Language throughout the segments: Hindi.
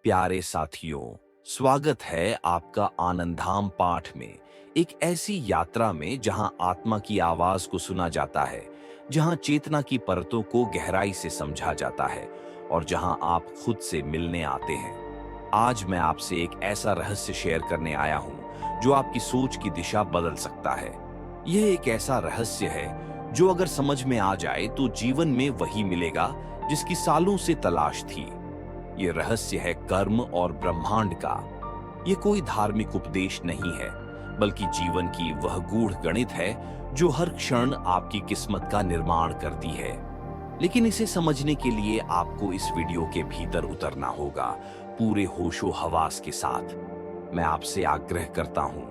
प्यारे साथियों, स्वागत है आपका आनंदधाम पाठ में। एक ऐसी यात्रा में जहां आत्मा की आवाज को सुना जाता है, जहां चेतना की परतों को गहराई से समझा जाता है और जहां आप खुद से मिलने आते हैं। आज मैं आपसे एक ऐसा रहस्य शेयर करने आया हूं जो आपकी सोच की दिशा बदल सकता है। यह एक ऐसा रहस्य है जो अगर समझ में आ जाए तो जीवन में वही मिलेगा जिसकी सालों से तलाश थी। ये रहस्य है कर्म और ब्रह्मांड का। ये कोई धार्मिक उपदेश नहीं है, बल्कि जीवन की वह गूढ़ गणित है जो हर क्षण आपकी किस्मत का निर्माण करती है। लेकिन इसे समझने के लिए आपको इस वीडियो के भीतर उतरना होगा, पूरे होशो हवास के साथ। मैं आपसे आग्रह करता हूं,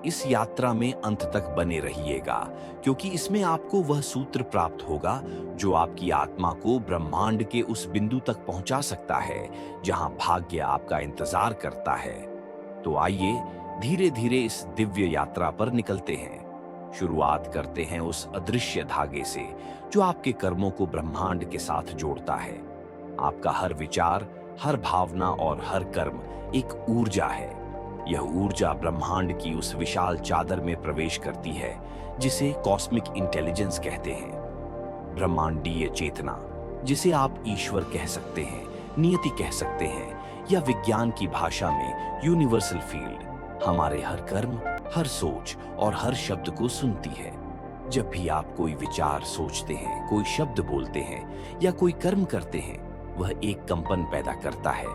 इस यात्रा में अंत तक बने रहिएगा, क्योंकि इसमें आपको वह सूत्र प्राप्त होगा जो आपकी आत्मा को ब्रह्मांड के उस बिंदु तक पहुंचा सकता है जहां भाग्य आपका इंतजार करता है। तो आइए धीरे धीरे इस दिव्य यात्रा पर निकलते हैं। शुरुआत करते हैं उस अदृश्य धागे से जो आपके कर्मों को ब्रह्मांड के साथ जोड़ता है। आपका हर विचार, हर भावना और हर कर्म एक ऊर्जा है। यह ऊर्जा ब्रह्मांड की उस विशाल चादर में प्रवेश करती है जिसे कॉस्मिक इंटेलिजेंस कहते हैं। ब्रह्मांडीय चेतना, जिसे आप ईश्वर कह सकते हैं, नियति कह सकते हैं, या विज्ञान की भाषा में यूनिवर्सल फील्ड, हमारे हर कर्म, हर सोच और हर शब्द को सुनती है। जब भी आप कोई विचार सोचते हैं, कोई शब्द बोलते हैं या कोई कर्म करते हैं, वह एक कंपन पैदा करता है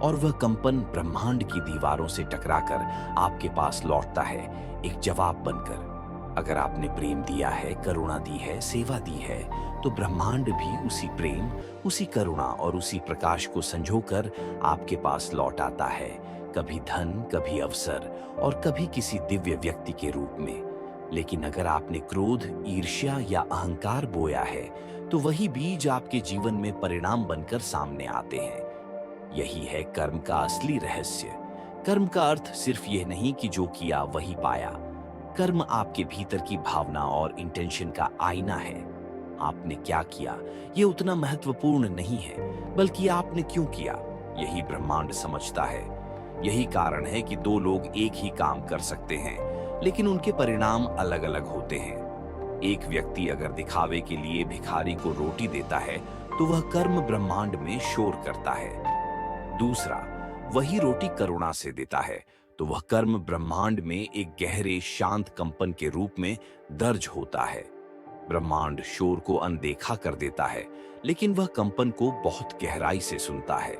और वह कंपन ब्रह्मांड की दीवारों से टकराकर आपके पास लौटता है, एक जवाब बनकर। अगर आपने प्रेम दिया है, करुणा दी है, सेवा दी है, तो ब्रह्मांड भी उसी प्रेम, उसी करुणा और उसी प्रकाश को संजोकर आपके पास लौट आता है, कभी धन, कभी अवसर और कभी किसी दिव्य व्यक्ति के रूप में। लेकिन अगर आपने क्रोध, ईर्ष्या या अहंकार बोया है, तो वही बीज आपके जीवन में परिणाम बनकर सामने आते हैं। यही है कर्म का असली रहस्य। कर्म का अर्थ सिर्फ यह नहीं कि जो किया वही पाया। कर्म आपके भीतर की भावना और इंटेंशन का आईना है। आपने क्या किया यह उतना महत्वपूर्ण नहीं है, बल्कि आपने क्यों किया, यही ब्रह्मांड समझता है। यही कारण है कि दो लोग एक ही काम कर सकते हैं, लेकिन उनके परिणाम अलग अलग होते हैं। एक व्यक्ति अगर दिखावे के लिए भिखारी को रोटी देता है, तो वह कर्म ब्रह्मांड में शोर करता है। दूसरा वही रोटी करुणा से देता है, तो वह कर्म ब्रह्मांड में एक गहरे शांत कंपन के रूप में दर्ज होता है। ब्रह्मांड शोर को अनदेखा कर देता है, लेकिन वह कंपन को बहुत गहराई से सुनता है।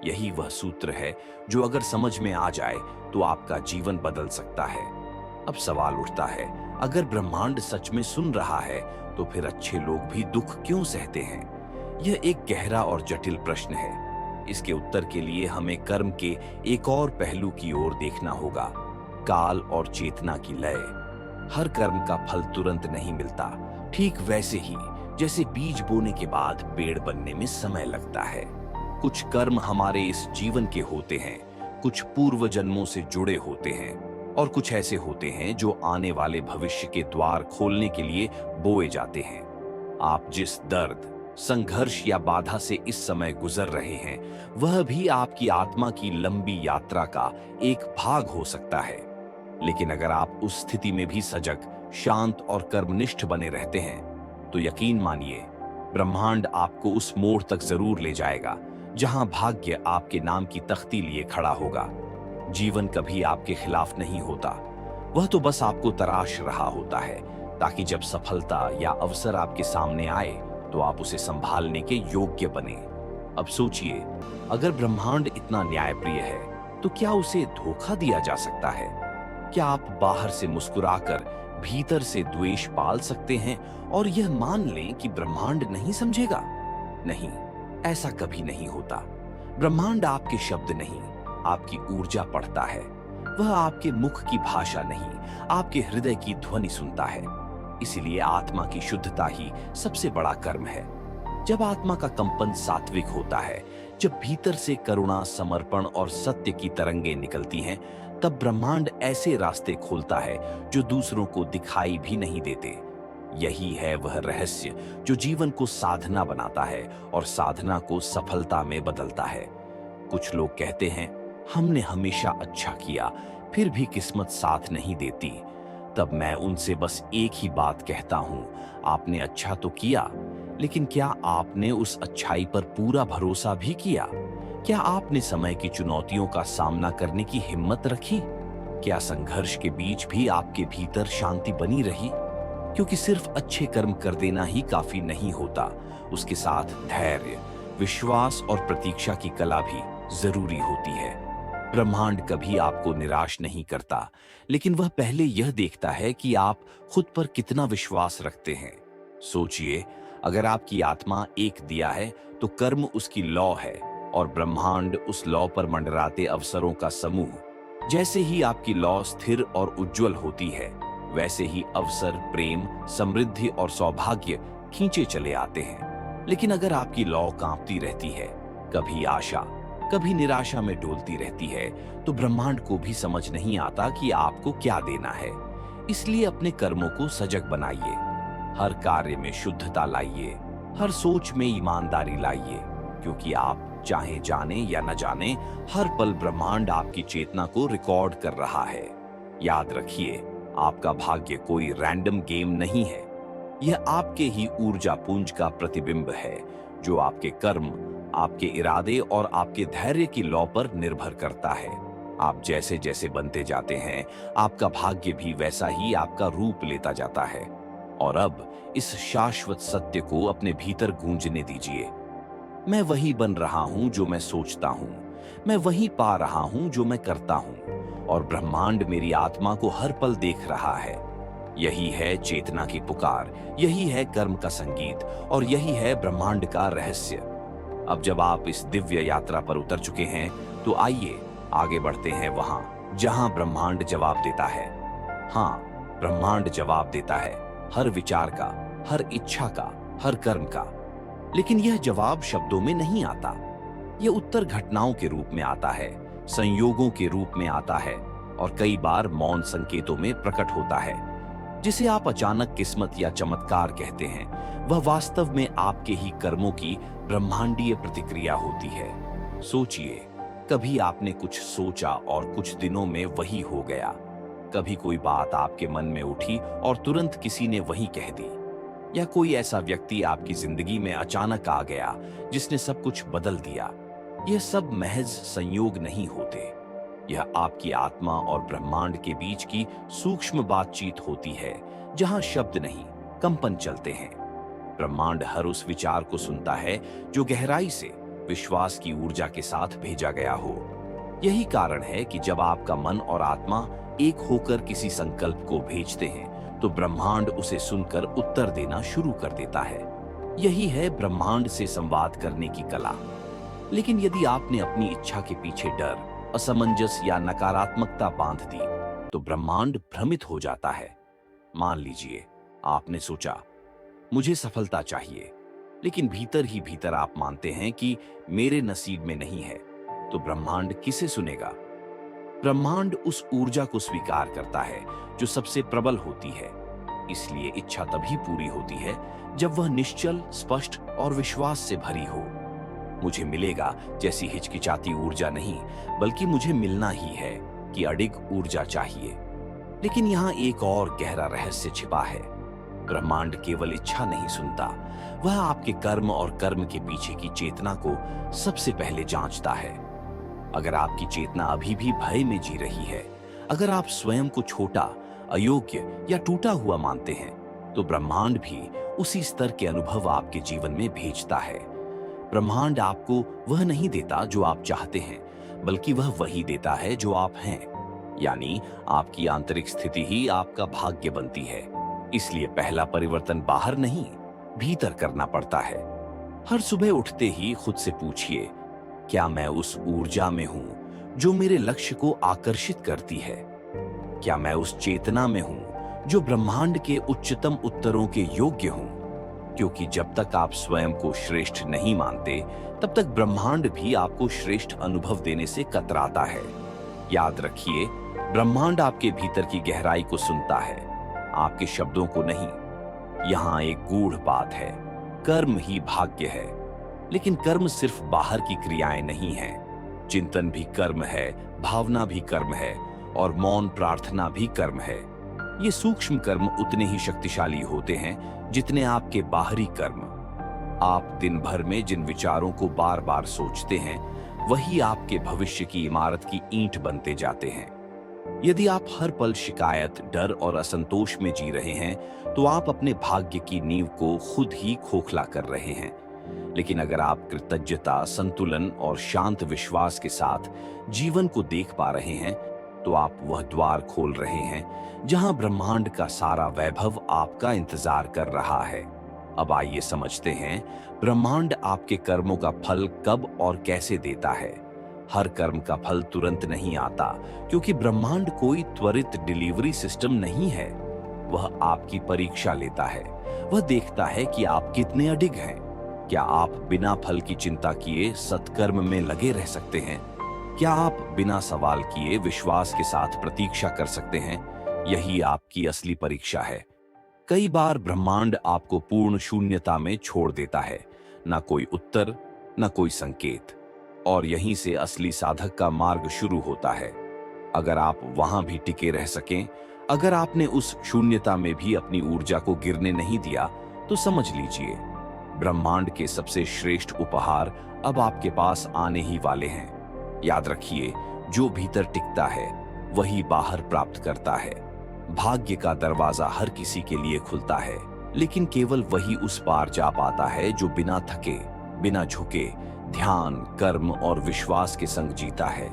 यही वह सूत्र है जो अगर समझ में आ जाए तो आपका जीवन बदल सकता है। अब सवाल उठता है, अगर ब्रह्मांड सच में सुन रहा है, तो फिर अच्छे लोग भी दुख क्यों सहते हैं? यह एक गहरा और जटिल प्रश्न है। इसके उत्तर के लिए हमें कर्म के एक और पहलू की ओर देखना होगा, काल और चेतना की लय। हर कर्म का फल तुरंत नहीं मिलता, ठीक वैसे ही जैसे बीज बोने के बाद पेड़ बनने में समय लगता है। कुछ कर्म हमारे इस जीवन के होते हैं, कुछ पूर्व जन्मों से जुड़े होते हैं, और कुछ ऐसे होते हैं जो आने वाले भविष्य के द्वार खोलने के लिए बोए जाते हैं। आप जिस दर्द, संघर्ष या बाधा से इस समय गुजर रहे हैं, वह भी आपकी आत्मा की लंबी यात्रा का एक भाग हो सकता है। लेकिन अगर आप उस स्थिति में भी सजग, शांत और कर्मनिष्ठ बने रहते हैं, तो यकीन मानिए, ब्रह्मांड आपको उस मोड़ तक जरूर ले जाएगा जहां भाग्य आपके नाम की तख्ती लिए खड़ा होगा। जीवन कभी आपके खिलाफ नहीं होता, वह तो बस आपको तराश रहा होता है, ताकि जब सफलता या अवसर आपके सामने आए तो आप उसे संभालने के योग्य बने। अब सोचिए, अगर ब्रह्मांड इतना न्यायप्रिय है, तो क्या उसे धोखा दिया जा सकता है? क्या आप बाहर से मुस्कुराकर भीतर से द्वेष पाल सकते हैं और यह मान लें कि ब्रह्मांड नहीं समझेगा? नहीं, ऐसा कभी नहीं होता। ब्रह्मांड आपके शब्द नहीं, आपकी ऊर्जा पढ़ता है। वह आपके मुख की भाषा नहीं, आपके हृदय की ध्वनि सुनता है। इसीलिए आत्मा की शुद्धता ही सबसे बड़ा कर्म है। जब आत्मा का कंपन सात्विक होता है, जब भीतर से करुणा, समर्पण और सत्य की तरंगें निकलती हैं, तब ब्रह्मांड ऐसे रास्ते खोलता है जो दूसरों को दिखाई भी नहीं देते। यही है वह रहस्य जो जीवन को साधना बनाता है और साधना को सफलता में बदलता है। कुछ लोग कहते हैं, हमने हमेशा अच्छा किया, फिर भी किस्मत साथ नहीं देती, तब मैं उनसे बस एक ही बात कहता हूं, आपने अच्छा तो किया, लेकिन क्या आपने उस अच्छाई पर पूरा भरोसा भी किया? क्या आपने समय की चुनौतियों का सामना करने की हिम्मत रखी? क्या संघर्ष के बीच भी आपके भीतर शांति बनी रही? क्योंकि सिर्फ अच्छे कर्म कर देना ही काफी नहीं होता, उसके साथ धैर्य, विश्वास और प्रतीक्षा की कला भी जरूरी होती है। ब्रह्मांड कभी आपको निराश नहीं करता, लेकिन वह पहले यह देखता है कि आप खुद पर कितना विश्वास रखते हैं। सोचिए, अगर आपकी आत्मा एक दिया है तो कर्म उसकी लौ है और ब्रह्मांड उस लौ पर मंडराते अवसरों का समूह। जैसे ही आपकी लौ स्थिर और उज्जवल होती है, वैसे ही अवसर, प्रेम, समृद्धि और सौभाग्य खींचे चले आते हैं। लेकिन अगर आपकी लौ कांपती रहती है, कभी आशा कभी निराशा में डोलती रहती है, तो ब्रह्मांड को भी समझ नहीं आता कि आपको क्या देना है। इसलिए अपने कर्मों को सजग बनाइए, हर कार्य में शुद्धता लाइए, हर सोच में ईमानदारी लाइए, क्योंकि आप चाहे जाने या न जाने, हर पल ब्रह्मांड आपकी चेतना को रिकॉर्ड कर रहा है। याद रखिए, आपका भाग्य कोई रैंडम गेम नहीं है, यह आपके ही ऊर्जा पुंज का प्रतिबिंब है, जो आपके कर्म, आपके इरादे और आपके धैर्य की लौ पर निर्भर करता है। आप जैसे जैसे बनते जाते हैं, आपका भाग्य भी वैसा ही आपका रूप लेता जाता है। और अब इस शाश्वत सत्य को अपने भीतर गूंजने दीजिए, मैं वही बन रहा हूं जो मैं सोचता हूं, मैं वही पा रहा हूं जो मैं करता हूं, और ब्रह्मांड मेरी आत्मा को हर पल देख रहा है। यही है चेतना की पुकार, यही है कर्म का संगीत, और यही है ब्रह्मांड का रहस्य। अब जब आप इस दिव्य यात्रा पर उतर चुके हैं, तो आइए आगे बढ़ते हैं वहां जहां ब्रह्मांड जवाब देता है। हाँ, ब्रह्मांड जवाब देता है हर विचार का, हर इच्छा का, हर कर्म का। लेकिन यह जवाब शब्दों में नहीं आता, यह उत्तर घटनाओं के रूप में आता है, संयोगों के रूप में आता है, और कई बार मौन संकेतों में प्रकट होता है। जिसे आप अचानक किस्मत या चमत्कार कहते हैं, वह वास्तव में आपके ही कर्मों की ब्रह्मांडीय प्रतिक्रिया होती है। सोचिए, कभी आपने कुछ सोचा और कुछ दिनों में वही हो गया। कभी कोई बात आपके मन में उठी और तुरंत किसी ने वही कह दी, या कोई ऐसा व्यक्ति आपकी जिंदगी में अचानक आ गया जिसने सब कुछ बदल दिया। यह सब महज संयोग नहीं होते, यह आपकी आत्मा और ब्रह्मांड के बीच की सूक्ष्म बातचीत होती है, जहां शब्द नहीं, कंपन चलते हैं। ब्रह्मांड हर उस विचार को सुनता है जो गहराई से विश्वास की ऊर्जा के साथ भेजा गया हो। यही कारण है कि जब आपका मन और आत्मा एक होकर किसी संकल्प को भेजते हैं, तो ब्रह्मांड उसे सुनकर उत्तर देना शुरू कर देता है। यही है ब्रह्मांड से संवाद करने की कला। लेकिन यदि आपने अपनी इच्छा के पीछे डर, असमंजस या नकारात्मकता बांध दी, तो ब्रह्मांड भ्रमित हो जाता है। मान लीजिए, आपने सोचा, मुझे सफलता चाहिए, लेकिन भीतर ही भीतर आप मानते हैं कि मेरे नसीब में नहीं है, तो ब्रह्मांड किसे सुनेगा? ब्रह्मांड उस ऊर्जा को स्वीकार करता है जो सबसे प्रबल होती है। इसलिए इच्छा तभी पूरी होती है जब वह निश्चल, स्पष्ट और विश्वास से भरी हो। मुझे मिलेगा जैसी हिचकिचाती ऊर्जा नहीं, बल्कि मुझे मिलना ही है कि अडिग ऊर्जा चाहिए। लेकिन यहाँ एक और गहरा रहस्य छिपा है। ब्रह्मांड केवल इच्छा नहीं सुनता, वह आपके कर्म और कर्म के पीछे की चेतना को सबसे पहले जांचता है। अगर आपकी चेतना अभी भी भय में जी रही है, अगर आप स्वयं को छोटा, अयोग्य या टूटा हुआ मानते हैं, तो ब्रह्मांड भी उसी स्तर के अनुभव आपके जीवन में भेजता है। ब्रह्मांड आपको वह नहीं देता जो आप चाहते हैं, बल्कि वह वही देता है जो आप हैं। यानी आपकी आंतरिक स्थिति ही आपका भाग्य बनती है। इसलिए पहला परिवर्तन बाहर नहीं, भीतर करना पड़ता है। हर सुबह उठते ही खुद से पूछिए, क्या मैं उस ऊर्जा में हूं जो मेरे लक्ष्य को आकर्षित करती है? क्या मैं उस चेतना में हूं जो ब्रह्मांड के उच्चतम उत्तरों के योग्य हूं? क्योंकि जब तक आप स्वयं को श्रेष्ठ नहीं मानते, तब तक ब्रह्मांड भी आपको श्रेष्ठ अनुभव देने से कतराता है। याद रखिए, ब्रह्मांड आपके भीतर की गहराई को सुनता है, आपके शब्दों को नहीं। यहां एक गूढ़ बात है, कर्म ही भाग्य है। लेकिन कर्म सिर्फ बाहर की क्रियाएं नहीं है। चिंतन भी कर्म है, भावना भी कर्म है और मौन प्रार्थना भी कर्म है। ये सूक्ष्म कर्म उतने ही शक्तिशाली होते हैं जितने आपके बाहरी कर्म। आप दिन भर में जिन विचारों को बार बार सोचते हैं, वही आपके भविष्य की इमारत की ईंट बनते जाते हैं। यदि आप हर पल शिकायत, डर और असंतोष में जी रहे हैं, तो आप अपने भाग्य की नींव को खुद ही खोखला कर रहे हैं। लेकिन अगर आप कृतज्ञता, संतुलन और शांत विश्वास के साथ जीवन को देख पा रहे हैं, तो आप वह द्वार खोल रहे हैं जहां ब्रह्मांड का सारा वैभव आपका इंतजार कर रहा है। अब आइए समझते हैं, ब्रह्मांड आपके कर्मों का फल कब और कैसे देता है। हर कर्म का फल तुरंत नहीं आता, क्योंकि ब्रह्मांड कोई त्वरित डिलीवरी सिस्टम नहीं है। वह आपकी परीक्षा लेता है। वह देखता है कि आप कितने अडिग हैं। क्या आप बिना फल की चिंता किए सत्कर्म में लगे रह सकते हैं? क्या आप बिना सवाल किए विश्वास के साथ प्रतीक्षा कर सकते हैं? यही आपकी असली परीक्षा है। कई बार ब्रह्मांड आपको पूर्ण शून्यता में छोड़ देता है, ना कोई उत्तर, ना कोई संकेत। और यहीं से असली साधक का मार्ग शुरू होता है। अगर आप वहां भी टिके रह सकें, अगर आपने उस शून्यता में भी अपनी ऊर्जा को गिरने नहीं दिया, तो समझ लीजिए, ब्रह्मांड के सबसे श्रेष्ठ उपहार अब आपके पास आने ही वाले हैं। याद रखिए, जो भीतर टिकता है वही बाहर प्राप्त करता है। भाग्य का दरवाजा हर किसी के लिए खुलता है, लेकिन केवल वही उस पार जा पाता है जो बिना थके, बिना झुके, ध्यान, कर्म और विश्वास के संग जीता है।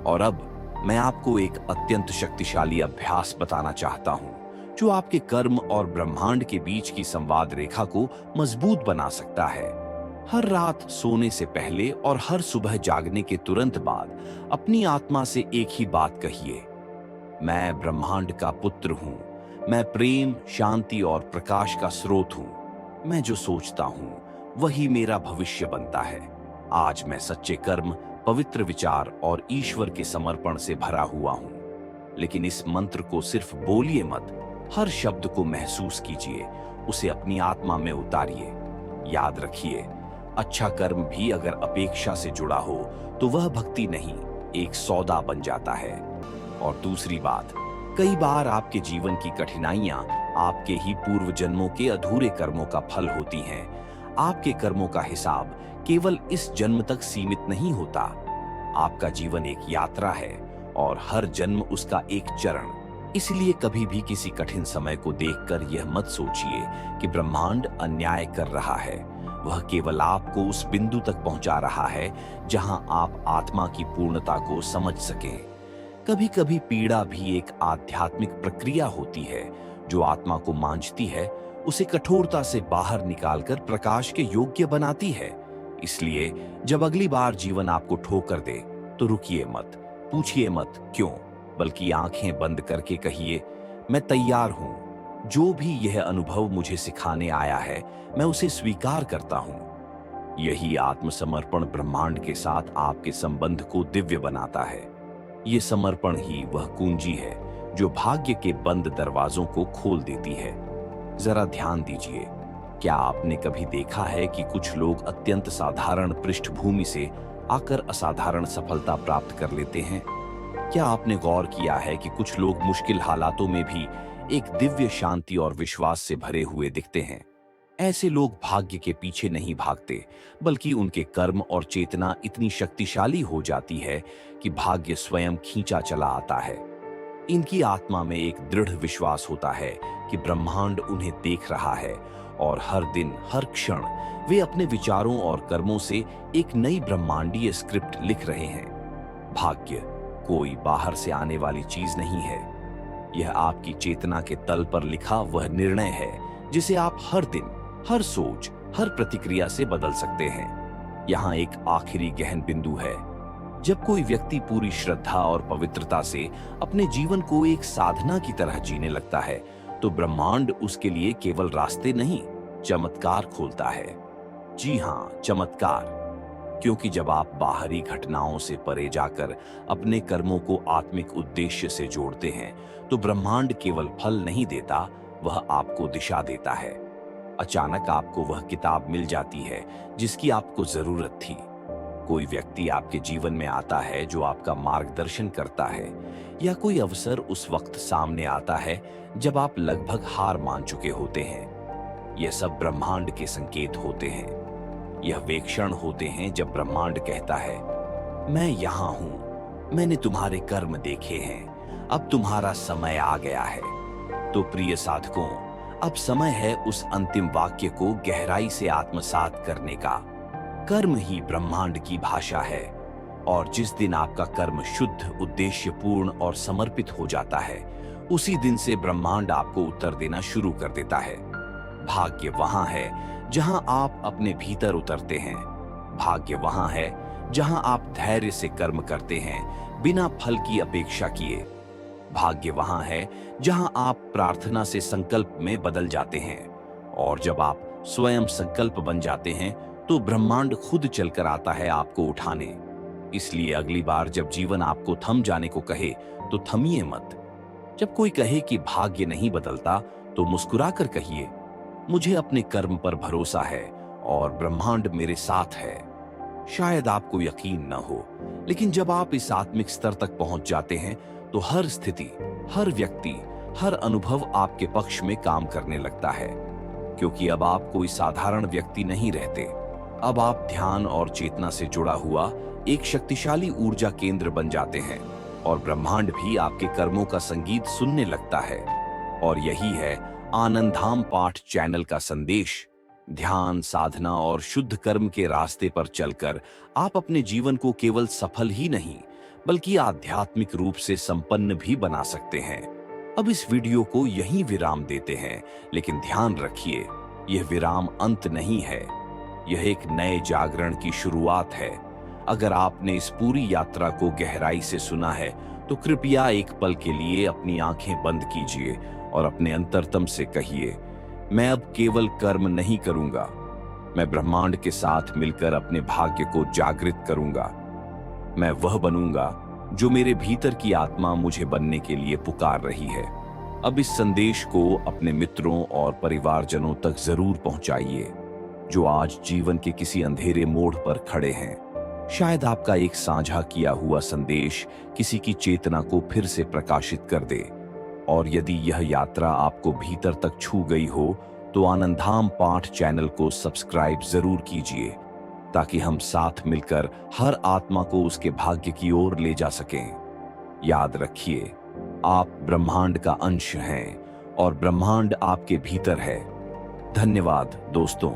और अब मैं आपको एक अत्यंत शक्तिशाली अभ्यास बताना चाहता हूं, जो आपके कर्म और ब्रह्मांड के बीच की संवाद रेखा को मजबूत बना सकता है। हर रात सोने से पहले और हर सुबह जागने के तुरंत बाद अपनी आत्मा से एक ही बात कहिए, मैं ब्रह्मांड का पुत्र हूं। मैं प्रेम, शांति और प्रकाश का स्रोत हूं। मैं जो सोचता हूं वही मेरा भविष्य बनता है। आज मैं सच्चे कर्म, पवित्र विचार और ईश्वर के समर्पण से भरा हुआ हूं। लेकिन इस मंत्र को सिर्फ बोलिए मत, हर शब्द को महसूस कीजिए, उसे अपनी आत्मा में उतारिए। याद रखिए, अच्छा कर्म भी अगर अपेक्षा से जुड़ा हो तो वह भक्ति नहीं, एक सौदा बन जाता है। और दूसरी बात, कई बार आपके जीवन की कठिनाइयां आपके ही पूर्व जन्मों के अधूरे कर्मों का फल होती हैं। आपके कर्मों का हिसाब केवल इस जन्म तक सीमित नहीं होता। आपका जीवन एक यात्रा है और हर जन्म उसका एक चरण। इसलिए कभी भी किसी कठिन समय को देखकर यह मत सोचिए कि ब्रह्मांड अन्याय कर रहा है। वह केवल आपको उस बिंदु तक पहुंचा रहा है जहां आप आत्मा की पूर्णता को समझ सकें। कभी कभी पीड़ा भी एक आध्यात्मिक प्रक्रिया होती है जो आत्मा को मांझती है, उसे कठोरता से बाहर निकालकर प्रकाश के योग्य बनाती है। इसलिए जब अगली बार जीवन आपको ठोकर दे तो रुकिए मत, पूछिए मत क्यों, बल्कि आंखें बंद करके कहिए, मैं तैयार हूं। जो भी यह अनुभव मुझे सिखाने आया है, मैं उसे स्वीकार करता हूं। यही आत्मसमर्पण ब्रह्मांड के साथ आपके संबंध को दिव्य बनाता है। ये समर्पण ही वह कुंजी है जो भाग्य के बंद दरवाजों को खोल देती है। जरा ध्यान दीजिए, क्या आपने कभी देखा है कि कुछ लोग अत्यंत साधारण पृष्ठभूमि से आकर असाधारण सफलता प्राप्त कर लेते हैं? क्या आपने गौर किया है कि कुछ लोग मुश्किल हालातों में भी एक दिव्य शांति और विश्वास से भरे हुए दिखते हैं? ऐसे लोग भाग्य के पीछे नहीं भागते, बल्कि उनके कर्म और चेतना इतनी शक्तिशाली हो जाती है कि भाग्य स्वयं खींचा चला आता है। इनकी आत्मा में एक दृढ़ विश्वास होता है कि ब्रह्मांड उन्हें देख रहा है और हर दिन, हर क्षण वे अपने विचारों और कर्मों से एक नई ब्रह्मांडीय स्क्रिप्ट लिख रहे हैं। भाग्य कोई बाहर से आने वाली चीज नहीं है। यह आपकी चेतना के तल पर लिखा वह निर्णय है जिसे आप हर दिन, हर सोच, हर प्रतिक्रिया से बदल सकते हैं। यहाँ एक आखिरी गहन बिंदु है। जब कोई व्यक्ति पूरी श्रद्धा और पवित्रता से अपने जीवन को एक साधना की तरह जीने लगता है, तो ब्रह्मांड उसके लिए केवल रास्ते नहीं, चमत्कार खोलता है। जी हाँ, चमत्कार। क्योंकि जब आप बाहरी घटनाओं से परे जाकर अपने कर्मों को आत्मिक उद्देश्य से जोड़ते हैं, तो ब्रह्मांड केवल फल नहीं देता, वह आपको दिशा देता है। अचानक आपको वह किताब मिल जाती है जिसकी आपको जरूरत थी। कोई व्यक्ति आपके जीवन में आता है जो आपका मार्गदर्शन करता है, या कोई अवसर उस वक्त सामने आता है जब आप लगभग हार मान चुके होते हैं। यह सब ब्रह्मांड के संकेत होते हैं। यह वे क्षण होते हैं जब ब्रह्मांड कहता है, मैं यहां हूं, मैंने तुम्हारे कर्म देखे हैं, अब तुम्हारा समय आ गया है। तो प्रिय साधकों, अब समय है उस अंतिम वाक्य को गहराई से आत्मसात करने का। कर्म ही ब्रह्मांड की भाषा है, और जिस दिन आपका कर्म शुद्ध, उद्देश्यपूर्ण और समर्पित हो जाता है, उसी दिन से ब्रह्मांड आपको उत्तर देना शुरू कर देता है। भाग्य वहां है जहां आप अपने भीतर उतरते हैं। भाग्य वहां है जहां आप धैर्य से कर्म करते हैं, बिना फल की अपेक्षा किए। भाग्य वहां है जहां आप प्रार्थना से संकल्प में बदल जाते हैं, और जब आप स्वयं संकल्प बन जाते हैं तो ब्रह्मांड खुद चलकर आता है आपको उठाने। इसलिए अगली बार जब जीवन आपको थम जाने को कहे तो थमिए मत। जब कोई कहे कि भाग्य नहीं बदलता तो मुस्कुराकर कहिए, मुझे अपने कर्म पर भरोसा है और ब्रह्मांड मेरे साथ है। शायद आपको यकीन न हो, लेकिन जब आप इस आत्मिक स्तर तक पहुंच जाते हैं तो हर स्थिति, हर व्यक्ति, हर अनुभव आपके पक्ष में काम करने लगता है, क्योंकि अब आप कोई साधारण व्यक्ति नहीं रहते। अब आप ध्यान और चेतना से जुड़ा हुआ एक शक्तिशाली ऊर्जा केंद्र बन जाते हैं, और ब्रह्मांड भी आपके कर्मों का संगीत सुनने लगता है। और यही है आनंदधाम पाठ चैनल का संदेश। ध्यान, साधना और शुद्ध कर्म के रास्ते पर चलकर आप अपने जीवन को केवल सफल ही नहीं, बल्कि आध्यात्मिक रूप से संपन्न भी बना सकते हैं। अब इस वीडियो को यहीं विराम देते हैं, लेकिन ध्यान रखिए, यह विराम अंत नहीं है, यह एक नए जागरण की शुरुआत है। अगर आपने इस पूरी यात्रा को गहराई से सुना है तो कृपया एक पल के लिए अपनी आंखें बंद कीजिए और अपने अंतरतम से कहिए, मैं अब केवल कर्म नहीं करूंगा, मैं ब्रह्मांड के साथ मिलकर अपने भाग्य को जागृत करूंगा। मैं वह बनूंगा जो मेरे भीतर की आत्मा मुझे बनने के लिए पुकार रही है। अब इस संदेश को अपने मित्रों और परिवारजनों तक जरूर पहुंचाइए जो आज जीवन के किसी अंधेरे मोड़ पर खड़े हैं। शायद आपका एक साझा किया हुआ संदेश किसी की चेतना को फिर से प्रकाशित कर दे। और यदि यह यात्रा आपको भीतर तक छू गई हो तो आनंदधाम पाठ चैनल को सब्सक्राइब जरूर कीजिए, ताकि हम साथ मिलकर हर आत्मा को उसके भाग्य की ओर ले जा सकें। याद रखिए, आप ब्रह्मांड का अंश हैं और ब्रह्मांड आपके भीतर है। धन्यवाद दोस्तों।